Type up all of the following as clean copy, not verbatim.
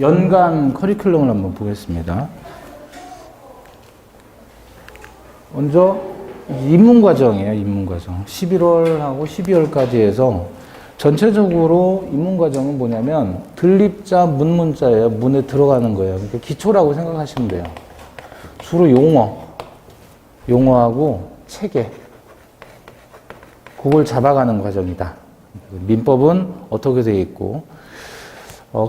연간 커리큘럼을 한번 보겠습니다. 먼저 입문과정이에요. 입문과정. 11월하고 12월까지 해서 전체적으로 입문과정은 뭐냐면 들립자, 문문자예요. 문에 들어가는 거예요. 그러니까 기초라고 생각하시면 돼요. 주로 용어하고 체계, 그걸 잡아가는 과정이다. 민법은 어떻게 되어 있고,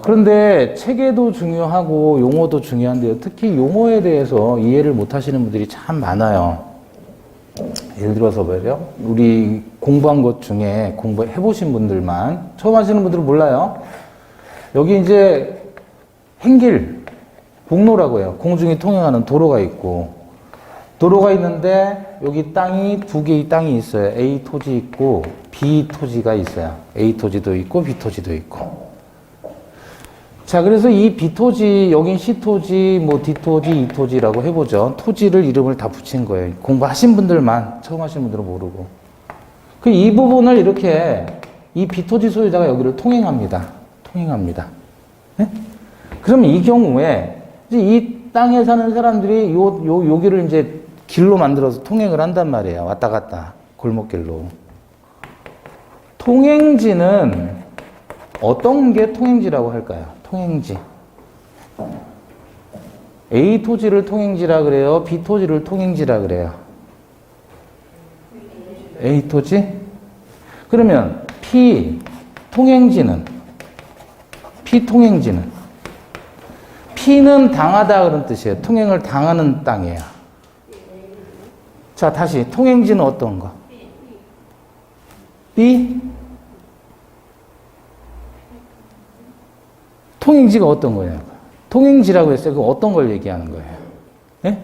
그런데 체계도 중요하고 용어도 중요한데요. 특히 용어에 대해서 이해를 못 하시는 분들이 참 많아요. 예를 들어서 말이요. 우리 공부한 것 중에 공부해 보신 분들만, 처음 하시는 분들은 몰라요. 여기 이제 행길, 공로라고 해요. 공중이 통행하는 도로가 있고, 도로가 있는데 여기 땅이 두 개의 땅이 있어요. A 토지 있고 B 토지가 있어요. A 토지도 있고 B 토지도 있고. 자, 그래서 이 B 토지, 여긴 C 토지, 뭐 D 토지, E 토지라고 해보죠. 토지를 이름을 다 붙인 거예요. 공부하신 분들만, 처음 하신 분들은 모르고. 이 부분을 이렇게 이 B 토지 소유자가 여기를 통행합니다. 네? 그러면 이 경우에 이제 이 땅에 사는 사람들이 여기를 이제 길로 만들어서 통행을 한단 말이에요. 왔다 갔다. 골목길로. 통행지는 어떤 게 통행지라고 할까요? 통행지. A 토지를 통행지라 그래요? B 토지를 통행지라 그래요? A 토지? 그러면 통행지는 P는 당하다 그런 뜻이에요. 통행을 당하는 땅이에요. 자, 다시 통행지는 어떤 거? B? 통행지가 어떤 거예요? 통행지라고 했어요. 그럼 어떤 걸 얘기하는 거예요? 네?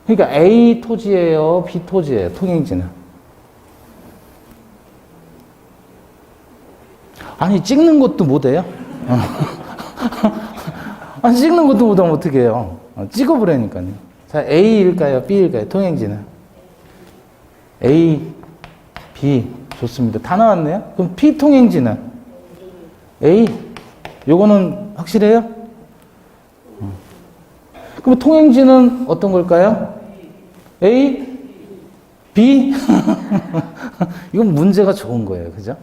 그러니까 A 토지예요, B 토지예요. 통행지는. 아니, 찍는 것도 못해요? 아니, 찍는 것도 못하면 어떻게 해요? 찍어보라니까요. 자, A일까요? B일까요? 통행지는? A, B. 좋습니다. 다 나왔네요? 그럼 P 통행지는? A. 요거는 확실해요? 그럼 통행지는 어떤 걸까요? A, B. 이건 문제가 좋은 거예요. 그죠?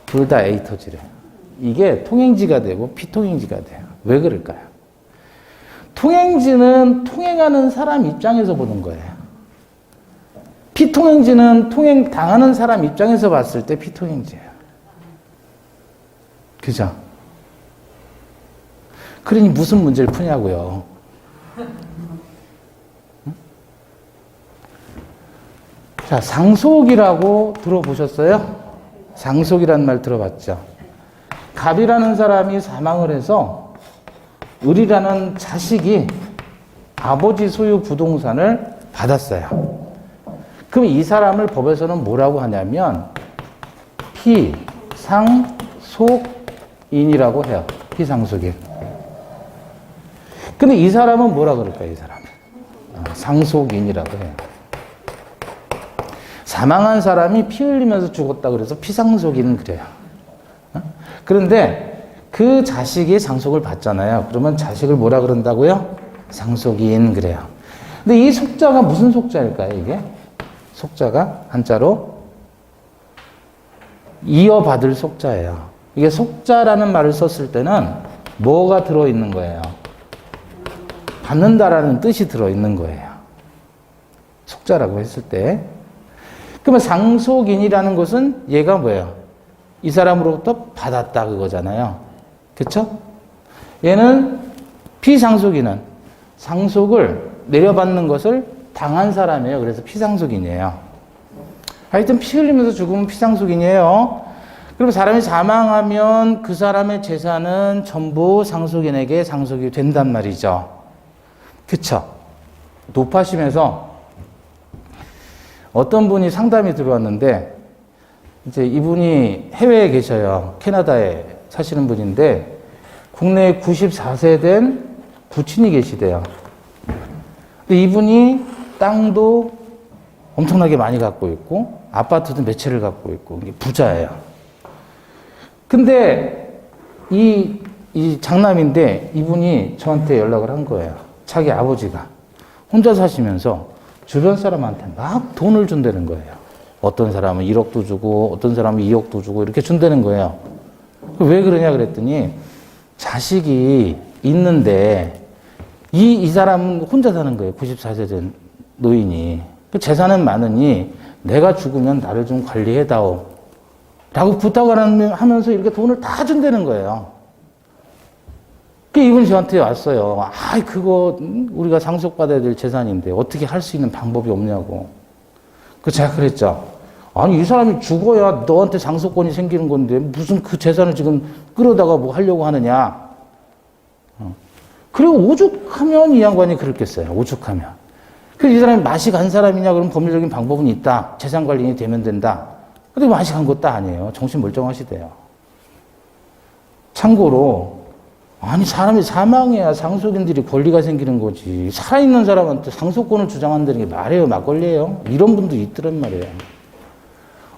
둘 다 A 토지래. 이게 통행지가 되고 피통행지가 돼요. 왜 그럴까요? 통행지는 통행하는 사람 입장에서 보는 거예요. 피통행지는 통행 당하는 사람 입장에서 봤을 때 피통행지예요. 그죠? 그러니 무슨 문제를 푸냐고요. 자, 상속이라고 들어보셨어요? 상속이란 말 들어봤죠? 갑이라는 사람이 사망을 해서 을이라는 자식이 아버지 소유 부동산을 받았어요. 그럼 이 사람을 법에서는 뭐라고 하냐면 피상속인이라고 해요. 피상속인. 근데 이 사람은 뭐라 그럴까요? 이 사람은 상속인이라고 해요. 사망한 사람이 피 흘리면서 죽었다 그래서 피상속인 그래요. 그런데 그 자식이 상속을 받잖아요. 그러면 자식을 뭐라 그런다고요? 상속인 그래요. 근데 이 속자가 무슨 속자일까요, 이게? 속자가 한자로 이어받을 속자예요. 이게 속자라는 말을 썼을 때는 뭐가 들어있는 거예요? 받는다라는 뜻이 들어있는 거예요. 속자라고 했을 때. 그러면 상속인이라는 것은 얘가 뭐예요? 이 사람으로부터 받았다 그거잖아요. 그쵸? 얘는 피상속인은 상속을 내려받는 것을 당한 사람이에요. 그래서 피상속인이에요. 하여튼 피 흘리면서 죽으면 피상속인이에요. 그럼 사람이 사망하면 그 사람의 재산은 전부 상속인에게 상속이 된단 말이죠. 그쵸? 높아심에서 어떤 분이 상담이 들어왔는데 이제 이분이 해외에 계셔요. 캐나다에 사시는 분인데 국내에 94세 된 부친이 계시대요. 근데 이분이 땅도 엄청나게 많이 갖고 있고 아파트도 몇 채를 갖고 있고 부자예요. 근데 이 이 장남인데 이분이 저한테 연락을 한 거예요. 자기 아버지가 혼자 사시면서 주변 사람한테 막 돈을 준다는 거예요. 어떤 사람은 1억도 주고 어떤 사람은 2억도 주고 이렇게 준다는 거예요. 왜 그러냐 그랬더니 자식이 있는데 이 사람은 혼자 사는 거예요. 94세 된 노인이. 재산은 많으니 내가 죽으면 나를 좀 관리해다오 라고 부탁을 하면서 이렇게 돈을 다 준다는 거예요. 이분이 저한테 왔어요. 그거 우리가 상속받아야 될 재산인데 어떻게 할 수 있는 방법이 없냐고. 제가 그랬죠. 아니, 이 사람이 죽어야 너한테 상속권이 생기는 건데 무슨 그 재산을 지금 끌어다가 뭐 하려고 하느냐. 그리고 오죽하면 이 양반이 그랬겠어요. 오죽하면. 이 사람이 맛이 간 사람이냐 그러면 법률적인 방법은 있다. 재산 관리인이 되면 된다. 근데 맛이 간 것도 아니에요. 정신 멀쩡하시대요. 참고로 아니 사람이 사망해야 상속인들이 권리가 생기는 거지. 살아있는 사람한테 상속권을 주장한다는 게 말이에요? 막걸리예요? 이런 분도 있더란 말이에요.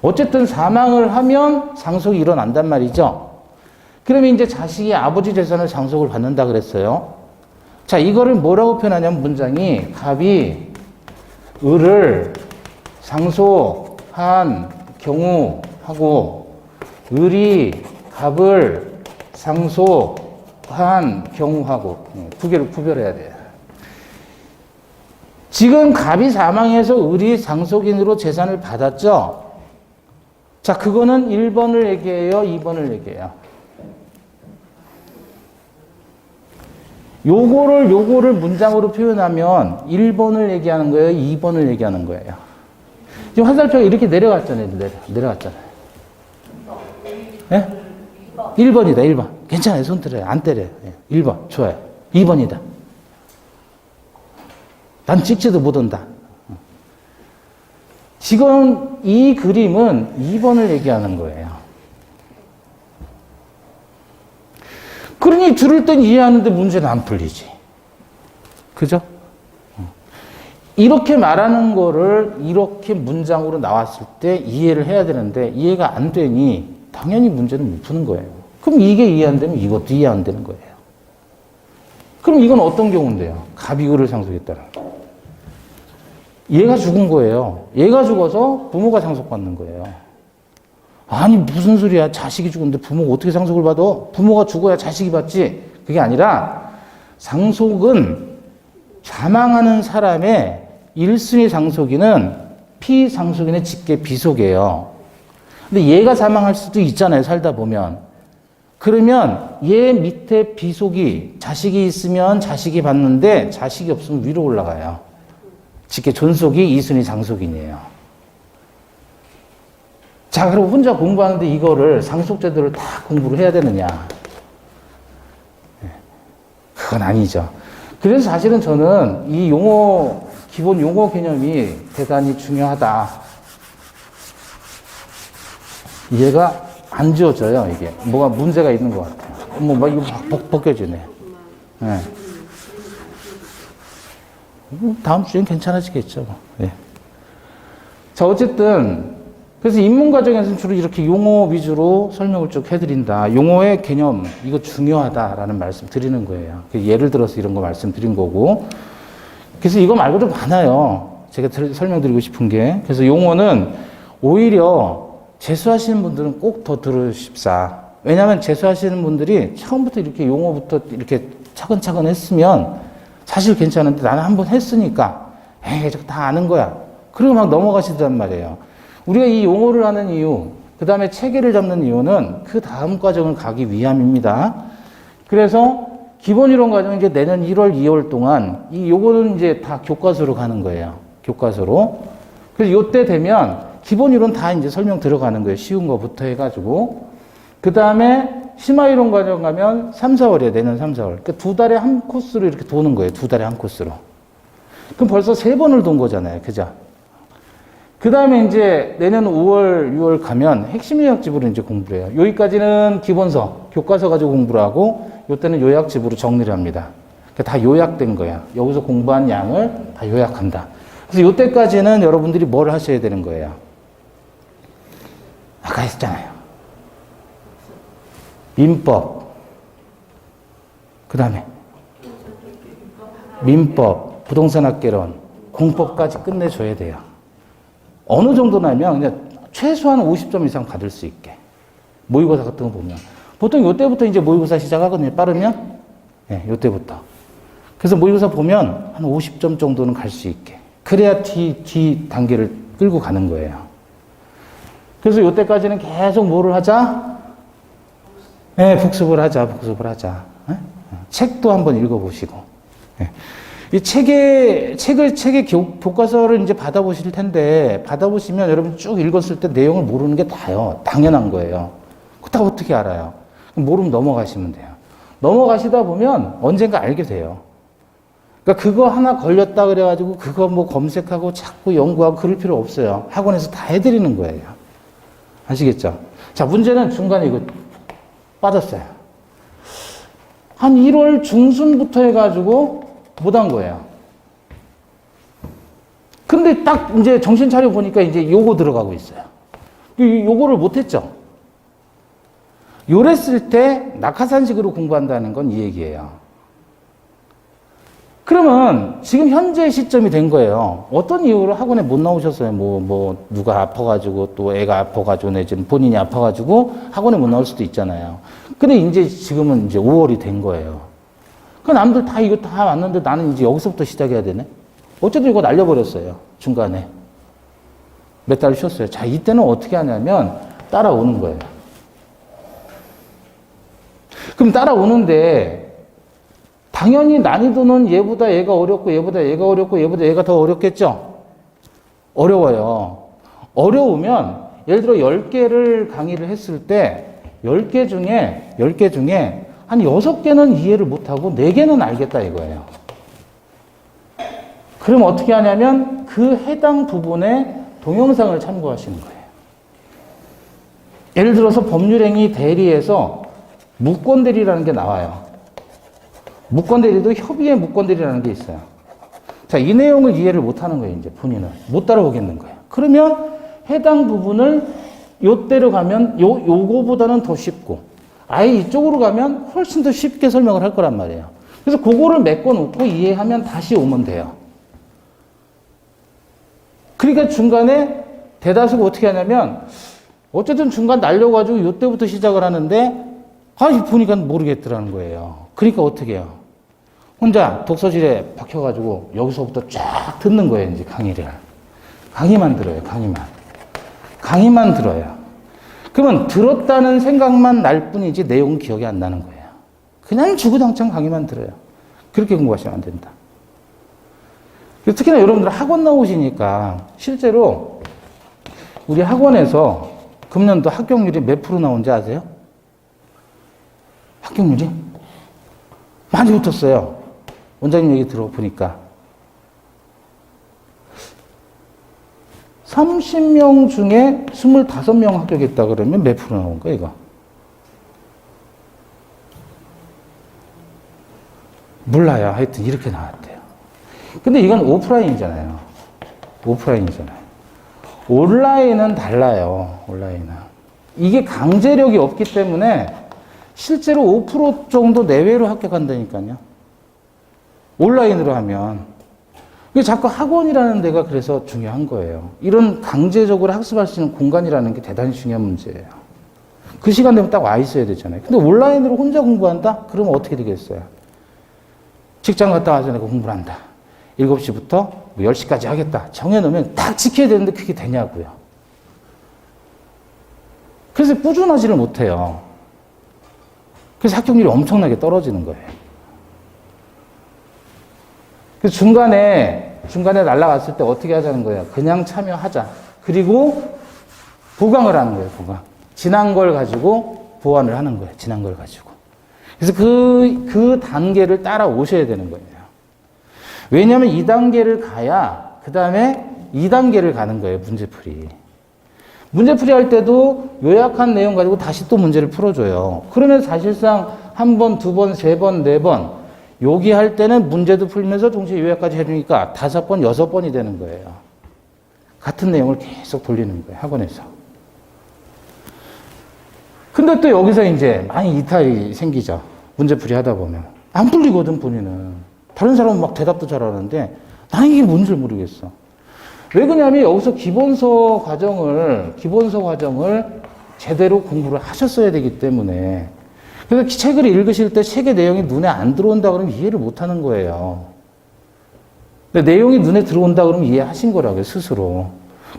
어쨌든 사망을 하면 상속이 일어난단 말이죠. 그러면 이제 자식이 아버지 재산을 상속을 받는다 그랬어요. 자, 이거를 뭐라고 표현하냐면 문장이 갑이 을을 상속한 경우하고 을이 갑을 상속한 경우하고 구별해야 돼요. 지금 갑이 사망해서 을이 상속인으로 재산을 받았죠? 자, 그거는 1번을 얘기해요? 2번을 얘기해요? 요거를 문장으로 표현하면 1번을 얘기하는 거예요? 2번을 얘기하는 거예요? 지금 화살표가 이렇게 내려갔잖아요. 내려갔잖아요. 예? 1번이다, 1번. 괜찮아요. 손 들어요. 안 때려요. 1번. 좋아요. 2번이다. 난 찍지도 못한다. 지금 이 그림은 2번을 얘기하는 거예요. 그러니 들을 땐 이해하는데 문제는 안 풀리지. 그죠? 이렇게 말하는 거를 이렇게 문장으로 나왔을 때 이해를 해야 되는데 이해가 안 되니 당연히 문제는 못 푸는 거예요. 그럼 이게 이해 안 되면 이것도 이해 안 되는 거예요. 그럼 이건 어떤 경우인데요? 갑이 을을 상속했다는 거. 얘가 죽은 거예요. 얘가 죽어서 부모가 상속받는 거예요. 아니 무슨 소리야. 자식이 죽었는데 부모가 어떻게 상속을 받아? 부모가 죽어야 자식이 받지. 그게 아니라 상속은 사망하는 사람의 1순위 상속인은 피상속인의 직계 비속이에요. 근데 얘가 사망할 수도 있잖아요. 살다 보면. 그러면 얘 밑에 비속이 자식이 있으면 자식이 받는데 자식이 없으면 위로 올라가요. 직계 존속이 2순위 상속인이에요. 자, 그럼 혼자 공부하는데 이거를 상속제도를 다 공부를 해야 되느냐? 그건 아니죠. 그래서 사실은 저는 이 용어, 기본 용어 개념이 대단히 중요하다. 이해가 안 지워져요, 이게. 뭐가 문제가 있는 것 같아요. 막 이거 막 벗겨지네. 네. 다음 주엔 괜찮아지겠죠. 네. 자, 어쨌든, 그래서 입문 과정에서는 주로 이렇게 용어 위주로 설명을 쭉 해드린다. 용어의 개념, 이거 중요하다라는 말씀 드리는 거예요. 예를 들어서 이런 거 말씀드린 거고. 그래서 이거 말고도 많아요. 제가 설명드리고 싶은 게. 그래서 용어는 오히려 재수하시는 분들은 꼭 더 들으십사. 왜냐하면 재수하시는 분들이 처음부터 이렇게 용어부터 이렇게 차근차근 했으면 사실 괜찮은데 나는 한번 했으니까 에이, 다 아는 거야. 그리고 막 넘어가시단 말이에요. 우리가 이 용어를 하는 이유, 그 다음에 체계를 잡는 이유는 그 다음 과정을 가기 위함입니다. 그래서 기본 이론 과정은 이제 내년 1월, 2월 동안 이 요거는 이제 다 교과서로 가는 거예요. 교과서로. 그래서 요때 되면 기본 이론 다 이제 설명 들어가는 거예요. 쉬운 거부터 해가지고. 그 다음에 심화 이론 과정 가면 3, 4월이에요. 내년 3, 4월. 그러니까 2달에 한 코스로 이렇게 도는 거예요. 2달에 한 코스로. 그럼 벌써 3번을 돈 거잖아요. 그죠? 그 다음에 이제 내년 5월, 6월 가면 핵심 요약집으로 이제 공부를 해요. 여기까지는 기본서, 교과서 가지고 공부를 하고, 요때는 요약집으로 정리를 합니다. 그러니까 다 요약된 거야. 여기서 공부한 양을 다 요약한다. 그래서 요때까지는 여러분들이 뭘 하셔야 되는 거예요? 아까 했잖아요. 민법, 그 다음에 민법, 부동산학개론, 공법까지 끝내줘야 돼요. 어느 정도냐면 그냥 최소한 50점 이상 받을 수 있게. 모의고사 같은 거 보면. 보통 요때부터 이제 모의고사 시작하거든요. 빠르면. 네, 요때부터. 그래서 모의고사 보면 한 50점 정도는 갈 수 있게. 그래야 뒤 단계를 끌고 가는 거예요. 그래서 요때까지는 계속 뭐를 하자? 네, 복습을 하자. 네? 책도 한번 읽어보시고. 네. 이 책의 교과서를 이제 받아보실 텐데, 받아보시면 여러분 쭉 읽었을 때 내용을 모르는 게 다요. 당연한 거예요. 그거 어떻게 알아요? 모르면 넘어가시면 돼요. 넘어가시다 보면 언젠가 알게 돼요. 그러니까 그거 하나 걸렸다 그래가지고 그거 뭐 검색하고 자꾸 연구하고 그럴 필요 없어요. 학원에서 다 해드리는 거예요. 아시겠죠? 자, 문제는 중간에 이거 빠졌어요. 한 1월 중순부터 해가지고 못한 거예요. 근데 딱 이제 정신 차려 보니까 이제 요거 들어가고 있어요. 요거를 못했죠? 요랬을 때 낙하산식으로 공부한다는 건 이 얘기예요. 그러면 지금 현재 시점이 된 거예요. 어떤 이유로 학원에 못 나오셨어요? 누가 아파가지고 또 애가 아파가지고 내지는 본인이 아파가지고 학원에 못 나올 수도 있잖아요. 근데 이제 지금은 이제 5월이 된 거예요. 그 남들 다 이거 다 왔는데 나는 이제 여기서부터 시작해야 되네? 어쨌든 이거 날려버렸어요. 중간에. 몇 달 쉬었어요. 자, 이때는 어떻게 하냐면 따라오는 거예요. 그럼 따라오는데 당연히 난이도는 얘보다 얘가 어렵고 얘보다 얘가 어렵고 얘보다 얘가 더 어렵겠죠? 어려워요. 어려우면 예를 들어 10개를 강의를 했을 때 10개 중에 한 6개는 이해를 못하고 4개는 알겠다 이거예요. 그럼 어떻게 하냐면 그 해당 부분의 동영상을 참고하시는 거예요. 예를 들어서 법률행위 대리에서 무권대리라는 게 나와요. 무권대리도 협의의 무권대리라는 게 있어요. 자, 이 내용을 이해를 못하는 거예요. 이제 본인은 못 따라오겠는 거예요. 그러면 해당 부분을 요때로 가면 요거보다는 더 쉽고 아예 이쪽으로 가면 훨씬 더 쉽게 설명을 할 거란 말이에요. 그래서 그거를 메꿔놓고 이해하면 다시 오면 돼요. 그러니까 중간에 대다수가 어떻게 하냐면 어쨌든 중간 날려가지고 요때부터 시작을 하는데 보니까 모르겠더라는 거예요. 그러니까 어떻게 해요? 혼자 독서실에 박혀가지고 여기서부터 쫙 듣는 거예요, 이제 강의를. 강의만 들어요, 강의만 들어요. 그러면 들었다는 생각만 날 뿐이지 내용은 기억이 안 나는 거예요. 그냥 주구장창 강의만 들어요. 그렇게 공부하시면 안 된다. 특히나 여러분들 학원 나오시니까 실제로 우리 학원에서 금년도 합격률이 몇 프로 나온지 아세요? 합격률이? 많이 붙었어요. 원장님 얘기 들어보니까. 30명 중에 25명 합격했다 그러면 몇 프로 나온 거야, 이거? 몰라요. 하여튼 이렇게 나왔대요. 근데 이건 오프라인이잖아요. 온라인은 달라요. 온라인은. 이게 강제력이 없기 때문에 실제로 5% 정도 내외로 합격한다니까요. 온라인으로 하면. 자꾸 학원이라는 데가 그래서 중요한 거예요. 이런 강제적으로 학습할 수 있는 공간이라는 게 대단히 중요한 문제예요. 그 시간 되면 딱 와 있어야 되잖아요. 근데 온라인으로 혼자 공부한다? 그러면 어떻게 되겠어요? 직장 갔다 와서 내가 공부를 한다. 7시부터 10시까지 하겠다. 정해놓으면 딱 지켜야 되는데 그게 되냐고요. 그래서 꾸준하지를 못해요. 그래서 합격률이 엄청나게 떨어지는 거예요. 그래서 중간에 날아갔을 때 어떻게 하자는 거예요? 그냥 참여하자. 그리고 보강을 하는 거예요, 보강. 지난 걸 가지고 보완을 하는 거예요, 지난 걸 가지고. 그래서 그 단계를 따라오셔야 되는 거예요. 왜냐하면 2단계를 가야 그 다음에 2단계를 가는 거예요, 문제풀이. 문제풀이 할 때도 요약한 내용 가지고 다시 또 문제를 풀어줘요. 그러면 사실상 1번, 2번, 3번, 4번 여기 할 때는 문제도 풀면서 동시에 요약까지 해주니까 5번, 6번이 되는 거예요. 같은 내용을 계속 돌리는 거예요, 학원에서. 근데 또 여기서 이제 많이 이탈이 생기죠. 문제풀이 하다 보면. 안 풀리거든, 본인은. 다른 사람은 막 대답도 잘하는데 나는 이게 뭔지 모르겠어. 왜 그러냐면 여기서 기본서 과정을 제대로 공부를 하셨어야 되기 때문에. 그래서 책을 읽으실 때 책의 내용이 눈에 안 들어온다 그러면 이해를 못 하는 거예요. 근데 내용이 눈에 들어온다 그러면 이해하신 거라고요, 스스로.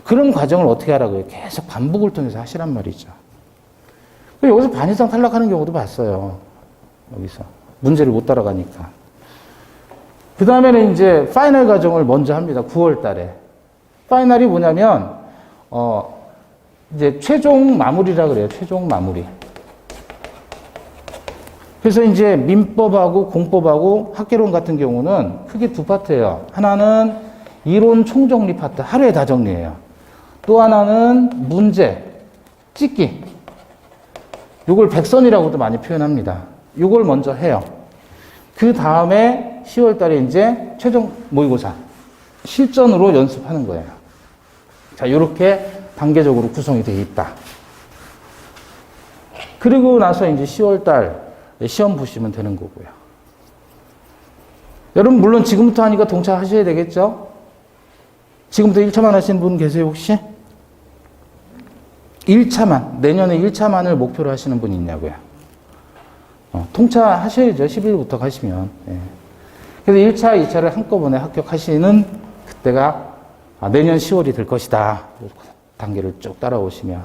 그런 과정을 어떻게 하라고요? 계속 반복을 통해서 하시란 말이죠. 여기서 반 이상 탈락하는 경우도 봤어요. 여기서. 문제를 못 따라가니까. 그 다음에는 이제 파이널 과정을 먼저 합니다. 9월 달에. 파이널이 뭐냐면, 이제 최종 마무리라 그래요. 최종 마무리. 그래서 이제 민법하고 공법하고 학개론 같은 경우는 크게 두 파트예요. 하나는 이론 총정리 파트, 하루에 다 정리해요. 또 하나는 문제, 찍기. 요걸 백선이라고도 많이 표현합니다. 요걸 먼저 해요. 그 다음에 10월 달에 이제 최종 모의고사, 실전으로 연습하는 거예요. 자, 요렇게 단계적으로 구성이 되어 있다. 그리고 나서 이제 10월 달 시험 보시면 되는 거고요. 여러분, 물론 지금부터 하니까 동참하셔야 되겠죠? 지금부터 1차만 하시는 분 계세요, 혹시? 1차만, 내년에 1차만을 목표로 하시는 분 있냐고요? 통차하셔야죠. 11일부터 가시면. 예. 그래서 1차, 2차를 한꺼번에 합격하시는 그때가 내년 10월이 될 것이다. 단계를 쭉 따라오시면.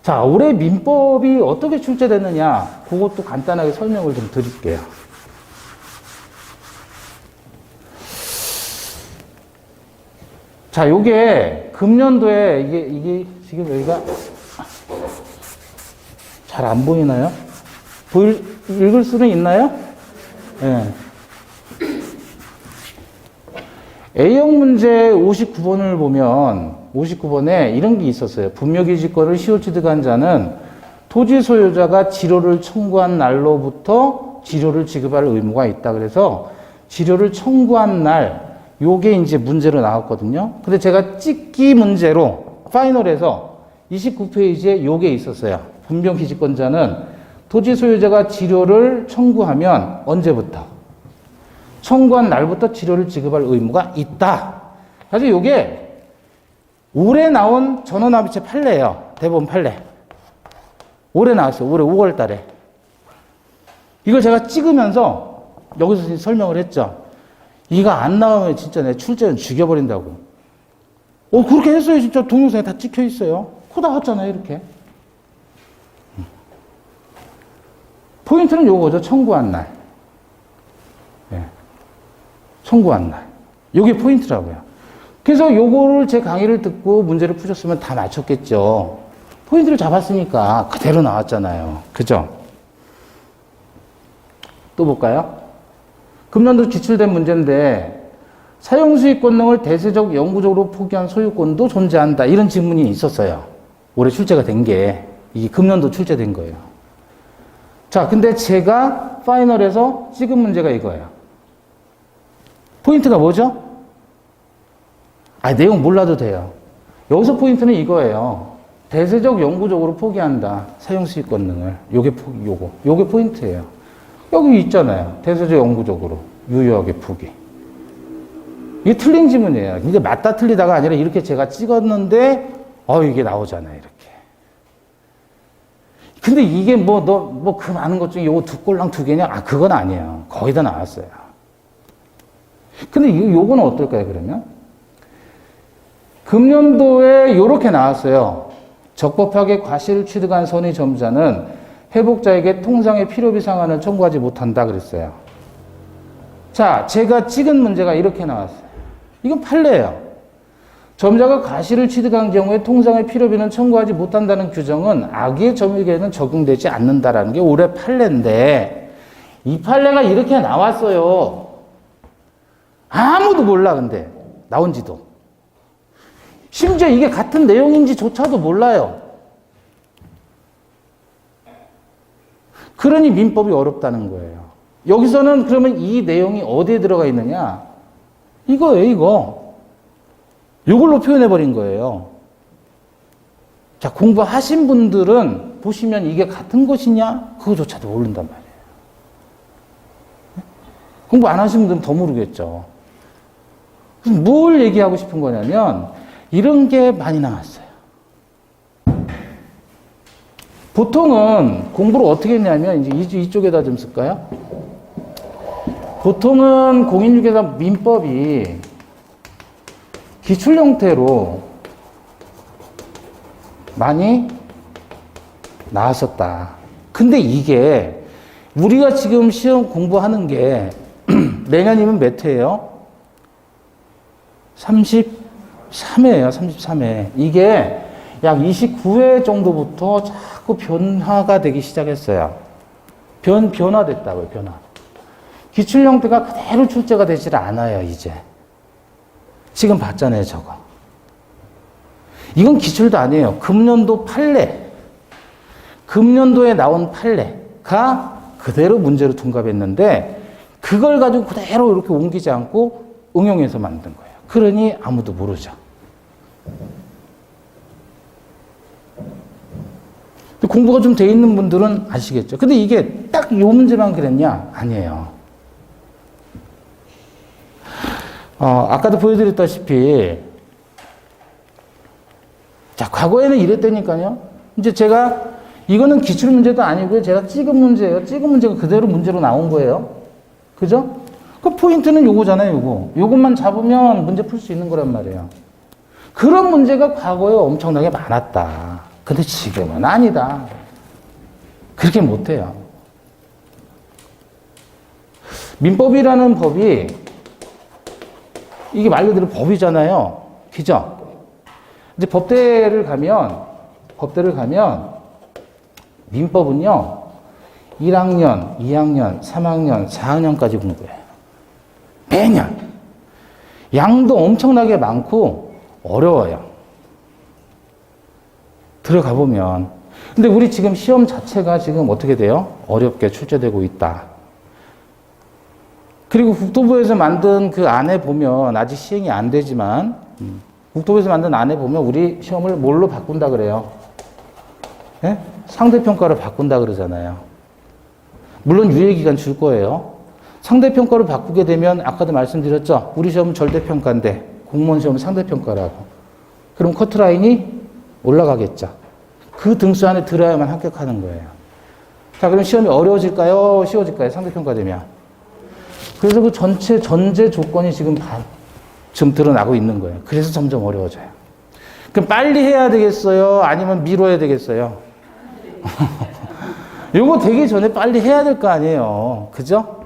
자, 올해 민법이 어떻게 출제됐느냐, 그것도 간단하게 설명을 좀 드릴게요. 자, 요게 금년도에 이게 지금 여기가 잘 안 보이나요? 읽을 수는 있나요? 네. A형 문제 59번을 보면 59번에 이런 게 있었어요. 분묘기지권을 시효 취득한 자는 토지 소유자가 지료를 청구한 날로부터 지료를 지급할 의무가 있다. 그래서 지료를 청구한 날, 요게 이제 문제로 나왔거든요. 근데 제가 찍기 문제로 파이널에서 29페이지에 요게 있었어요. 분묘기지권자는 토지 소유자가 지료를 청구하면 언제부터? 청구한 날부터 지료를 지급할 의무가 있다. 사실 요게 올해 나온 전원합의체 판례예요. 대법원 판례. 올해 나왔어요. 올해 5월 달에. 이걸 제가 찍으면서 여기서 설명을 했죠. 이거 안 나오면 진짜 내 출제는 죽여버린다고. 그렇게 했어요. 진짜 동영상에 다 찍혀 있어요. 코 나왔잖아요, 이렇게. 포인트는 요거죠. 청구한 날. 네. 청구한 날. 요게 포인트라고요. 그래서 요거를 제 강의를 듣고 문제를 푸셨으면 다 맞췄겠죠. 포인트를 잡았으니까 그대로 나왔잖아요. 그죠? 또 볼까요? 금년도 기출된 문제인데 사용수익 권능을 대세적 영구적으로 포기한 소유권도 존재한다. 이런 질문이 있었어요. 올해 출제가 된 게 이게 금년도 출제된 거예요. 자, 근데 제가 파이널에서 찍은 문제가 이거예요. 포인트가 뭐죠? 내용 몰라도 돼요. 여기서 포인트는 이거예요. 대세적 영구적으로 포기한다. 사용수익 권능을. 요게 포인트예요. 여기 있잖아요. 대세적 영구적으로 유효하게 포기. 이게 틀린 지문이에요. 이게 맞다 틀리다가 아니라 이렇게 제가 찍었는데 이게 나오잖아요. 이렇게. 근데 이게 그 많은 것 중에 요거 두 꼴랑 두 개냐? 그건 아니에요. 거의 다 나왔어요. 근데 요거는 어떨까요, 그러면? 금년도에 요렇게 나왔어요. 적법하게 과실을 취득한 선의 점자는 회복자에게 통상의 필요비 상환을 청구하지 못한다 그랬어요. 자, 제가 찍은 문제가 이렇게 나왔어요. 이건 판례예요. 점자가 과실을 취득한 경우에 통상의 필요비는 청구하지 못한다는 규정은 악의 점유에게는 적용되지 않는다라는 게 올해 판례인데 이 판례가 이렇게 나왔어요. 아무도 몰라, 근데 나온지도. 심지어 이게 같은 내용인지조차도 몰라요. 그러니 민법이 어렵다는 거예요. 여기서는 그러면 이 내용이 어디에 들어가 있느냐? 이거예요, 이거. 이걸로 표현해버린 거예요. 자, 공부하신 분들은 보시면 이게 같은 것이냐? 그거조차도 모른단 말이에요. 공부 안 하신 분들은 더 모르겠죠. 그래서 뭘 얘기하고 싶은 거냐면, 이런 게 많이 나왔어요. 보통은 공부를 어떻게 했냐면, 이제 이쪽에다 좀 쓸까요? 보통은 공인중개사 민법이 기출 형태로 많이 나왔었다. 근데 이게 우리가 지금 시험 공부하는 게 내년이면 몇 회예요? 33회예요. 33회. 이게 약 29회 정도부터 자꾸 변화가 되기 시작했어요. 변화됐다고요. 변화. 기출 형태가 그대로 출제가 되질 않아요. 이제. 지금 봤잖아요. 저거. 이건 기출도 아니에요. 금년도 판례. 금년도에 나온 판례가 그대로 문제로 둔갑했는데 그걸 가지고 그대로 이렇게 옮기지 않고 응용해서 만든 거예요. 그러니 아무도 모르죠. 공부가 좀 돼 있는 분들은 아시겠죠. 근데 이게 딱 이 문제만 그랬냐? 아니에요. 아까도 보여드렸다시피 자, 과거에는 이랬다니까요. 이제 제가 이거는 기출 문제도 아니고요. 제가 찍은 문제예요. 찍은 문제가 그대로 문제로 나온 거예요. 그죠? 그 포인트는 요거잖아요. 요것만 잡으면 문제 풀 수 있는 거란 말이에요. 그런 문제가 과거에 엄청나게 많았다. 근데 지금은 아니다. 그렇게 못해요. 민법이라는 법이 이게 말 그대로 법이잖아요. 그죠? 근데 법대를 가면 민법은요, 1학년, 2학년, 3학년, 4학년까지 공부해요. 매년. 양도 엄청나게 많고 어려워요. 들어가 보면. 근데 우리 지금 시험 자체가 지금 어떻게 돼요? 어렵게 출제되고 있다. 그리고 국토부에서 만든 그 안에 보면 아직 시행이 안 되지만 국토부에서 만든 안에 보면 우리 시험을 뭘로 바꾼다 그래요? 네? 상대평가를 바꾼다 그러잖아요. 물론 유예기간 줄 거예요. 상대평가를 바꾸게 되면 아까도 말씀드렸죠. 우리 시험은 절대평가인데 공무원 시험은 상대평가라고. 그럼 커트라인이 올라가겠죠. 그 등수 안에 들어야만 합격하는 거예요. 자, 그럼 시험이 어려워질까요? 쉬워질까요? 상대평가 되면. 그래서 그 전제 조건이 지금 드러나고 있는 거예요. 그래서 점점 어려워져요. 그럼 빨리 해야 되겠어요? 아니면 미뤄야 되겠어요? 이거 되기 전에 빨리 해야 될 거 아니에요. 그죠?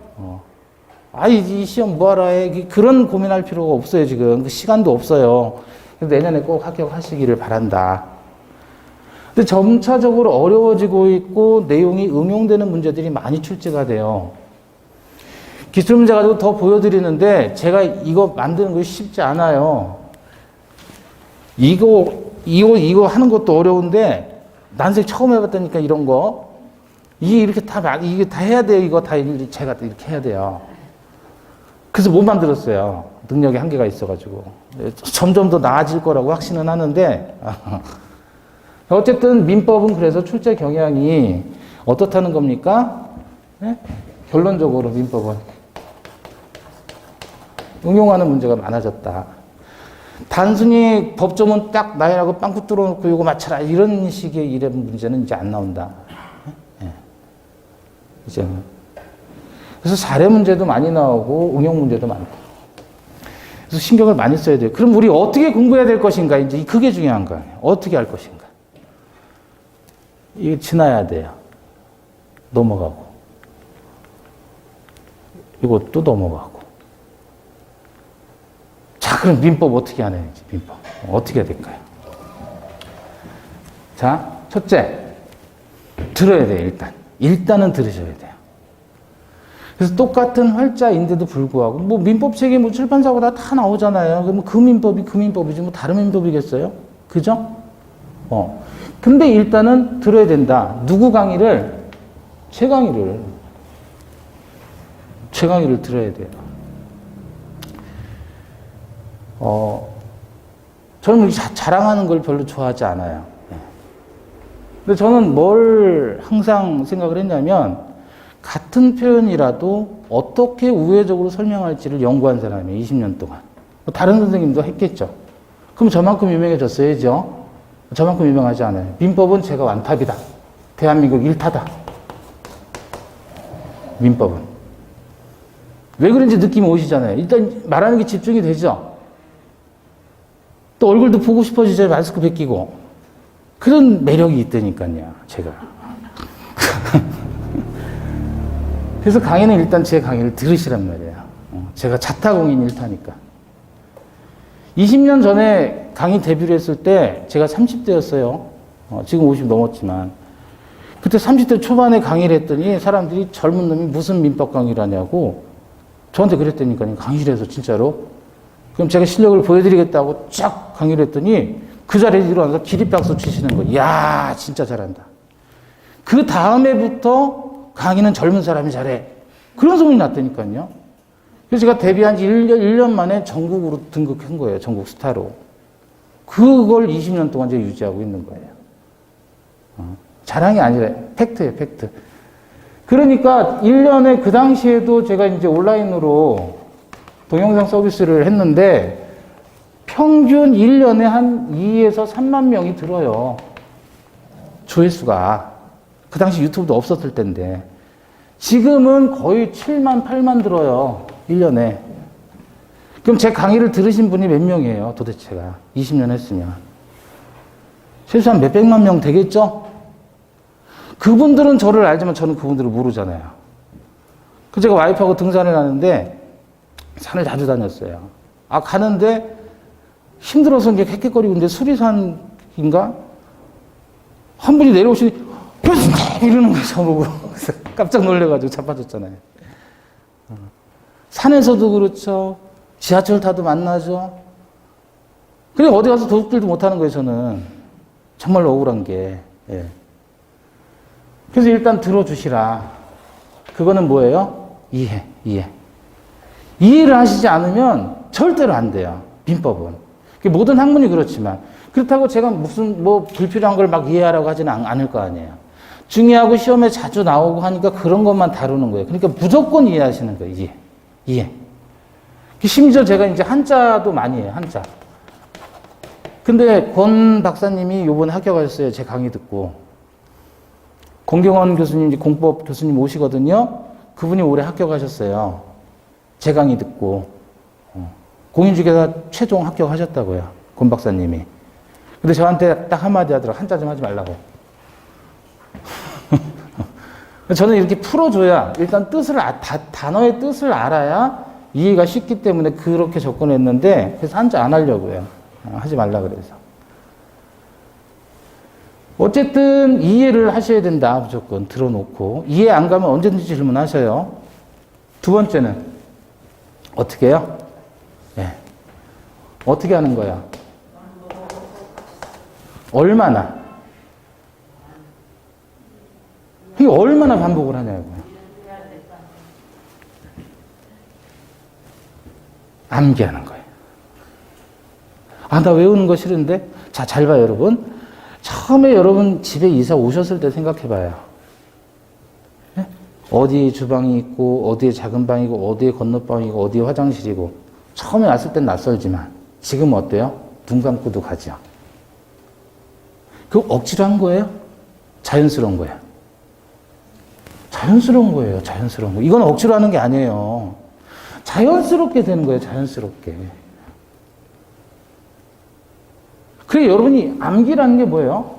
이 시험 뭐하러 해? 그런 고민할 필요가 없어요, 지금. 그 시간도 없어요. 내년에 꼭 합격하시기를 바란다. 근데 점차적으로 어려워지고 있고 내용이 응용되는 문제들이 많이 출제가 돼요. 기출 문제 가지고 더 보여드리는데 제가 이거 만드는 거 쉽지 않아요. 이거 하는 것도 어려운데 난생 처음 해봤다니까 이런 거. 이게 다 해야 돼요. 이거 다 제가 이렇게 해야 돼요. 그래서 못 만들었어요. 능력의 한계가 있어가지고. 점점 더 나아질 거라고 확신은 하는데 어쨌든 민법은 그래서 출제 경향이 어떻다는 겁니까? 네? 결론적으로 민법은 응용하는 문제가 많아졌다. 단순히 법조문 딱 나열하고 빵꾸 뚫어놓고 이거 맞춰라 이런 식의 이런 문제는 이제 안 나온다. 네. 이제는. 그래서 사례 문제도 많이 나오고 응용 문제도 많고. 그래서 신경을 많이 써야 돼요. 그럼 우리 어떻게 공부해야 될 것인가? 이제 그게 중요한 거예요. 어떻게 할 것인가? 이게 지나야 돼요. 넘어가고. 이것도 넘어가고. 자, 그럼 민법 어떻게 하는지, 민법. 어떻게 해야 될까요? 자, 첫째. 들어야 돼요, 일단. 일단은 들으셔야 돼요. 그래서 똑같은 활자인데도 불구하고, 뭐 민법책에 뭐 출판사고 다 나오잖아요. 그럼 그 민법이 그 민법이지, 뭐 다른 민법이겠어요? 그죠? 근데 일단은 들어야 된다. 누구 강의를? 제 강의를 들어야 돼요. 저는 자랑하는 걸 별로 좋아하지 않아요. 근데 저는 뭘 항상 생각을 했냐면, 같은 표현이라도 어떻게 우회적으로 설명할지를 연구한 사람이에요, 20년 동안. 다른 선생님도 했겠죠. 그럼 저만큼 유명해졌어야죠. 저만큼 유명하지 않아요. 민법은 제가 완탑이다. 대한민국 1타다. 민법은. 왜 그런지 느낌이 오시잖아요. 일단 말하는 게 집중이 되죠. 또 얼굴도 보고 싶어지죠. 마스크 벗기고. 그런 매력이 있다니까요, 제가. 그래서 강의는 일단 제 강의를 들으시란 말이에요. 제가 자타공인 1타니까. 20년 전에 강의 데뷔를 했을 때 제가 30대였어요. 지금 50 넘었지만. 그때 30대 초반에 강의를 했더니 사람들이 젊은 놈이 무슨 민법 강의를 하냐고 저한테 그랬다니까요. 강의실에서 진짜로. 그럼 제가 실력을 보여드리겠다고 쫙 강의를 했더니 그 자리에 일어나서 기립박수 치시는 거예요. 이야, 진짜 잘한다. 그 다음에부터 강의는 젊은 사람이 잘해. 그런 소문이 났다니까요. 그래서 제가 데뷔한 지 1년 만에 전국으로 등극한 거예요. 전국 스타로. 그걸 20년 동안 제가 유지하고 있는 거예요. 자랑이 아니라 팩트예요, 팩트. 그러니까 1년에 그 당시에도 제가 이제 온라인으로 동영상 서비스를 했는데 평균 1년에 한 2에서 3만 명이 들어요. 조회수가. 그 당시 유튜브도 없었을 때인데. 지금은 거의 7만, 8만 들어요. 1년에. 그럼 제 강의를 들으신 분이 몇 명이에요, 도대체가. 20년 했으면. 최소한 몇백만 명 되겠죠? 그분들은 저를 알지만 저는 그분들을 모르잖아요. 그 제가 와이프하고 등산을 하는데 산을 자주 다녔어요. 가는데 힘들어서 이제 헥헥거리고 있는데 수리산인가? 한 분이 내려오시니 교수님! 이러는 거예요, 저보고. 그래서 깜짝 놀래가지고 자빠졌잖아요. 산에서도 그렇죠. 지하철 타도 만나죠. 그냥 어디 가서 도둑질도 못하는 거예요, 저는. 정말로 억울한 게. 예. 그래서 일단 들어주시라. 그거는 뭐예요? 이해. 이해를 하시지 않으면 절대로 안 돼요. 민법은. 모든 학문이 그렇지만. 그렇다고 제가 무슨 불필요한 걸 막 이해하라고 하지는 않을 거 아니에요. 중요하고 시험에 자주 나오고 하니까 그런 것만 다루는 거예요. 그러니까 무조건 이해하시는 거예요. 이해. 심지어 제가 이제 한자도 많이 해요. 한자. 근데 권 박사님이 요번에 합격하셨어요. 제 강의 듣고. 공경원 교수님, 공법 교수님 오시거든요. 그분이 올해 합격하셨어요. 제 강의 듣고. 공인중개사 최종 합격하셨다고요. 권 박사님이. 근데 저한테 딱 한마디 하더라고요. 한자 좀 하지 말라고. 저는 이렇게 풀어줘야 일단 단어의 뜻을 알아야 이해가 쉽기 때문에 그렇게 접근했는데 그래서 한자 안 하려고요. 하지 말라 그래서. 어쨌든 이해를 하셔야 된다. 무조건 들어놓고. 이해 안 가면 언제든지 질문하셔요. 두 번째는 어떻게 해요? 네. 어떻게 하는 거야? 얼마나? 이게 얼마나 반복을 하냐고요. 암기하는 거예요. 나 외우는 거 싫은데? 자, 잘 봐요, 여러분. 처음에 여러분 집에 이사 오셨을 때 생각해 봐요. 네? 어디에 주방이 있고, 어디에 작은 방이고, 어디에 건너방이고, 어디에 화장실이고. 처음에 왔을 땐 낯설지만, 지금 어때요? 눈 감고도 가죠. 그거 억지로 한 거예요? 자연스러운 거예요. 자연스러운 거예요. 자연스러운 거. 이건 억지로 하는 게 아니에요. 자연스럽게 되는 거예요. 자연스럽게. 그래 여러분이 암기라는 게 뭐예요?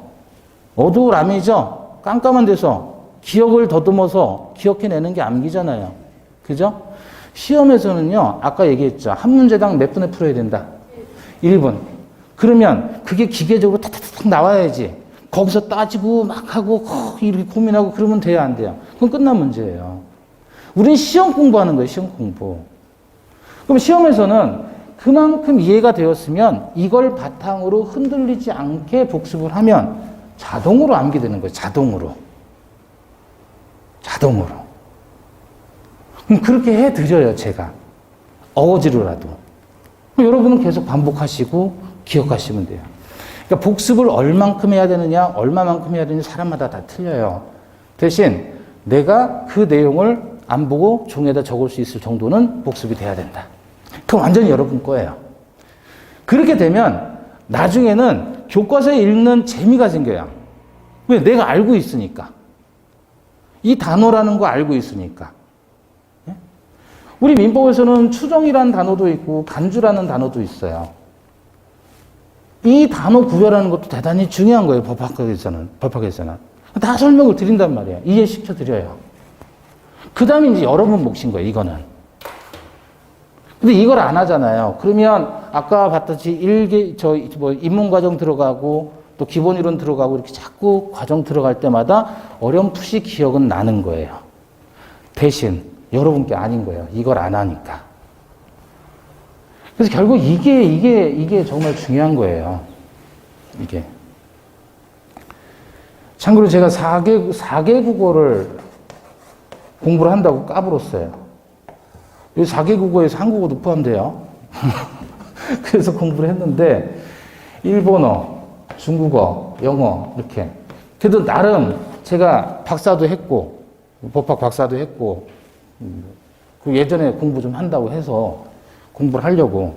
어두울 암이죠. 깜깜한 데서 기억을 더듬어서 기억해내는 게 암기잖아요. 그죠? 시험에서는요. 아까 얘기했죠. 한 문제당 몇 분에 풀어야 된다? 1분. 그러면 그게 기계적으로 탁탁탁 나와야지. 거기서 따지고 막 하고 이렇게 고민하고 그러면 돼야 안 돼요? 그건 끝난 문제예요. 우리는 시험 공부하는 거예요. 시험 공부. 그럼 시험에서는 그만큼 이해가 되었으면 이걸 바탕으로 흔들리지 않게 복습을 하면 자동으로 암기되는 거예요. 자동으로. 그럼 그렇게 해드려요. 제가. 어거지로라도. 여러분은 계속 반복하시고 기억하시면 돼요. 그러니까 복습을 얼만큼 해야 되느냐, 얼마만큼 해야 되느냐 사람마다 다 틀려요. 대신 내가 그 내용을 안 보고 종이에다 적을 수 있을 정도는 복습이 돼야 된다. 그건 완전히 여러분 거예요. 그렇게 되면 나중에는 교과서에 읽는 재미가 생겨요. 왜? 내가 알고 있으니까. 이 단어라는 거 알고 있으니까. 우리 민법에서는 추정이라는 단어도 있고 간주라는 단어도 있어요. 이 단어 구별하는 것도 대단히 중요한 거예요. 법학에서는. 다 설명을 드린단 말이에요. 이해시켜 드려요. 그 다음에 이제 여러분 몫인 거예요. 이거는. 근데 이걸 안 하잖아요. 그러면 아까 봤듯이 입문과정 들어가고 또 기본이론 들어가고 이렇게 자꾸 과정 들어갈 때마다 어렴풋이 기억은 나는 거예요. 대신 여러분께 아닌 거예요. 이걸 안 하니까. 그래서 결국 이게 정말 중요한 거예요. 이게. 참고로 제가 4개 국어를 공부를 한다고 까불었어요. 이 4개 국어에서 한국어도 포함돼요. 그래서 공부를 했는데, 일본어, 중국어, 영어, 이렇게. 그래도 나름 제가 박사도 했고, 법학 박사도 했고, 그 예전에 공부 좀 한다고 해서 공부를 하려고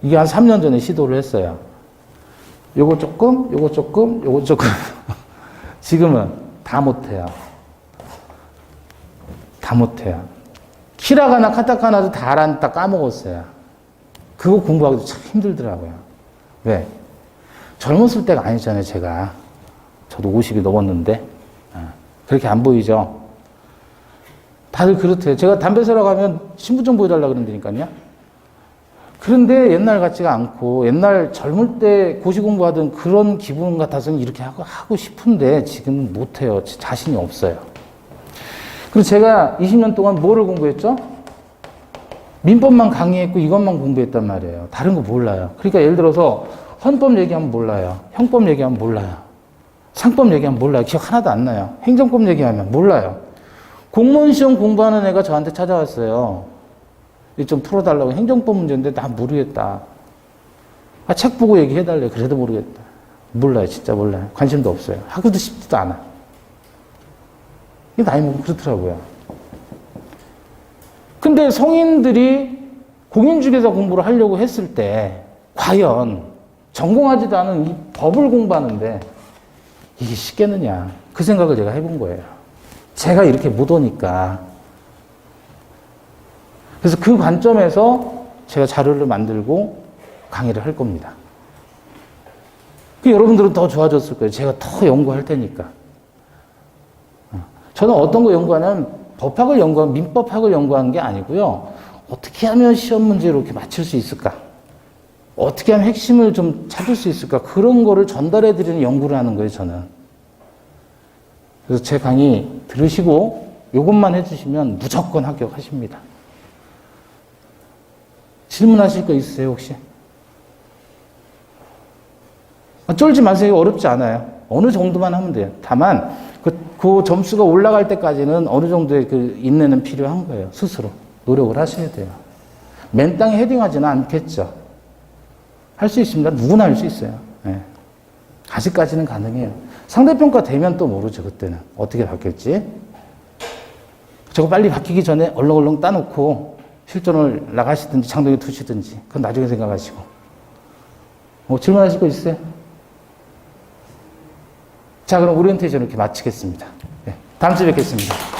이게 한 3년 전에 시도를 했어요. 요거 조금 지금은 다 못해요. 히라가나 카타카나도 다 알았다 까먹었어요. 그거 공부하기도 참 힘들더라고요. 왜? 젊었을 때가 아니잖아요, 제가. 저도 50이 넘었는데 그렇게 안 보이죠? 다들 그렇대요. 제가 담배 사러 가면 신분증 보여달라고 그런다니까요. 그런데 옛날 같지가 않고 옛날 젊을 때 고시 공부하던 그런 기분 같아서는 이렇게 하고 싶은데 지금은 못해요. 자신이 없어요. 그래서 제가 20년 동안 뭐를 공부했죠? 민법만 강의했고 이것만 공부했단 말이에요. 다른 거 몰라요. 그러니까 예를 들어서 헌법 얘기하면 몰라요. 형법 얘기하면 몰라요. 상법 얘기하면 몰라요. 기억 하나도 안 나요. 행정법 얘기하면 몰라요. 공무원 시험 공부하는 애가 저한테 찾아왔어요. 좀 풀어달라고. 행정법 문제인데 나 모르겠다. 책 보고 얘기해달래. 그래도 모르겠다. 몰라요. 진짜 몰라요. 관심도 없어요. 하고도 싶지도 않아. 이게 나이 먹으면 그렇더라고요. 근데 성인들이 공인중개사 공부를 하려고 했을 때 과연 전공하지도 않은 이 법을 공부하는데 이게 쉽겠느냐. 그 생각을 제가 해본 거예요. 제가 이렇게 못 오니까. 그래서 그 관점에서 제가 자료를 만들고 강의를 할 겁니다. 여러분들은 더 좋아졌을 거예요. 제가 더 연구할 테니까. 저는 어떤 거 연구하냐면 법학을 연구한, 민법학을 연구한 게 아니고요. 어떻게 하면 시험 문제로 이렇게 맞출 수 있을까? 어떻게 하면 핵심을 좀 찾을 수 있을까? 그런 거를 전달해 드리는 연구를 하는 거예요, 저는. 그래서 제 강의 들으시고 이것만 해주시면 무조건 합격하십니다. 질문하실 거 있으세요, 혹시? 쫄지 마세요. 어렵지 않아요. 어느 정도만 하면 돼요. 다만 그 점수가 올라갈 때까지는 어느 정도의 그 인내는 필요한 거예요. 스스로 노력을 하셔야 돼요. 맨 땅에 헤딩하지는 않겠죠. 할 수 있습니다. 누구나 할 수 있어요. 네. 아직까지는 가능해요. 상대평가 되면 또 모르죠. 그때는 어떻게 바뀔지. 저거 빨리 바뀌기 전에 얼렁얼렁 따놓고 실전을 나가시든지 창동에 두시든지 그건 나중에 생각하시고. 질문하실 거 있으세요? 자, 그럼 오리엔테이션 이렇게 마치겠습니다. 네, 다음 주에 뵙겠습니다.